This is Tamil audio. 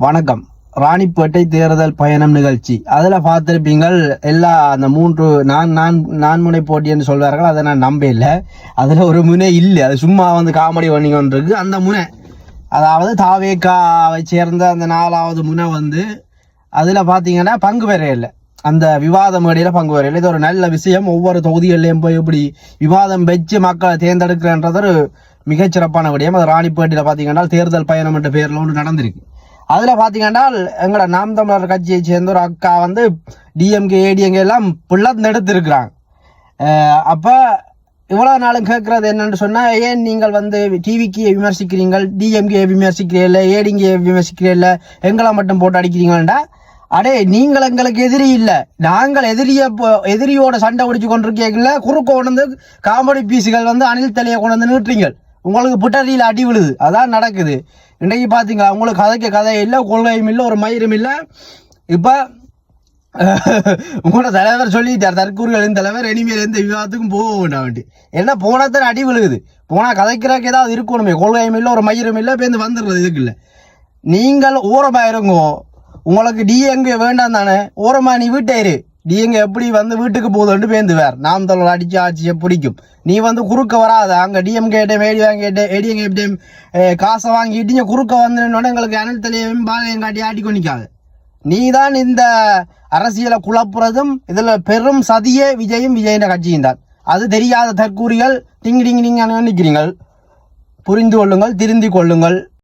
வணக்கம். ராணிப்பேட்டை தேர்தல் பயணம் நிகழ்ச்சி அதில் பார்த்துருப்பீங்கள். எல்லா அந்த மூன்று நான்முனை போட்டி என்று சொல்வார்கள். அதை நான் நம்ப இல்லை. அதில் ஒரு முனை இல்லை, அது சும்மா காமெடி பண்ணி கொண்டிருக்கு. அந்த முனை அதாவது தாவேக்காவை சேர்ந்த அந்த 4வது முனை அதில் பார்த்தீங்கன்னா பங்கு பெற இல்லை, அந்த விவாத மேடையில் பங்கு பெற இல்லை. இது ஒரு நல்ல விஷயம். ஒவ்வொரு தொகுதிகளிலையும் போய் இப்படி விவாதம் வச்சு மக்களை தேர்ந்தெடுக்கிறன்றது ஒரு மிகச்சிறப்பான விடயம். அது ராணிப்பேட்டையில் பார்த்தீங்கன்னா தேர்தல் பயணம் என்ற பேரில் ஒன்று நடந்திருக்கு. அதில் பார்த்தீங்கன்னா எங்களோட நாம் தமிழர் கட்சியை சேர்ந்த ஒரு அக்கா டிஎம்கே ஏடிஎம்கே எல்லாம் பிள்ளை எடுத்திருக்கிறாங்க. அப்போ இவ்வளோ நாளும் கேட்குறது என்னென்னு சொன்னால், ஏன் நீங்கள் டிவிக்கு விமர்சிக்கிறீங்கள், டிஎம்கே விமர்சிக்கிறீல்ல, ஏடிங்கே விமர்சிக்கிறீல்ல, எங்களை மட்டும் போட்டு அடிக்கிறீங்கள்டா. அடே, நீங்கள் எங்களுக்கு எதிரி இல்லை, நாங்கள் எதிரியோட சண்டை பிடிச்சி கொண்டிருக்கீங்கள. குறுக்க கொண்டு காமெடி பீஸுகள் அணில் தலையை கொண்டு நிறுத்துறீங்க. உங்களுக்கு புட்டரியில் அடி விழுது. அதான் நடக்குது இன்றைக்கு. பார்த்தீங்களா, உங்களுக்கு கதை இல்லை, கொள்கையும் இல்லை, ஒரு மயிரும் இல்லை. இப்போ உங்களோட தலைவர் சொல்லிட்டார், தற்கூறுகளின் தலைவர், இனிமேல் எந்த விவாதத்துக்கும் போக வேண்டாம். என்ன போனதான் அடி விழுகுது. போனால் கதைக்கிறக்கு ஏதாவது இருக்கணுமே. கொள்கையும் இல்லை, ஒரு மயிரும் இல்லை, பேருந்து வந்துடுறது. இதுக்கு இல்லை. நீங்கள் ஓரமாக இருங்கோ. உங்களுக்கு டிஎம்கே வேண்டாம் தானே, ஓரமாக நீ வீட்டாயிரு. டிஎம்கே எப்படி வீட்டுக்கு போகுதுன்னு பேருந்து வேறு. நாம் தமிழர் அடிச்சு ஆட்சியை பிடிக்கும். நீ குறுக்க வராத. அங்கே டிஎம்கே மேடி வாங்கிட்டு ஏடிஎம்கே காசை வாங்கிட்டு நீ குறுக்க வந்துன்னு எங்களுக்கு அனல் தலையையும் பாலையும் காட்டி ஆட்டிக்கொண்டிக்காது. நீ தான் இந்த அரசியலை குழப்புறதும் இதில் பெரும் சதியே விஜயும் விஜயின் கட்சியும் தான். அது தெரியாத தற்கூறிகள் டிங் நிற்கிறீங்கள். புரிந்து கொள்ளுங்கள், திருந்திக் கொள்ளுங்கள்.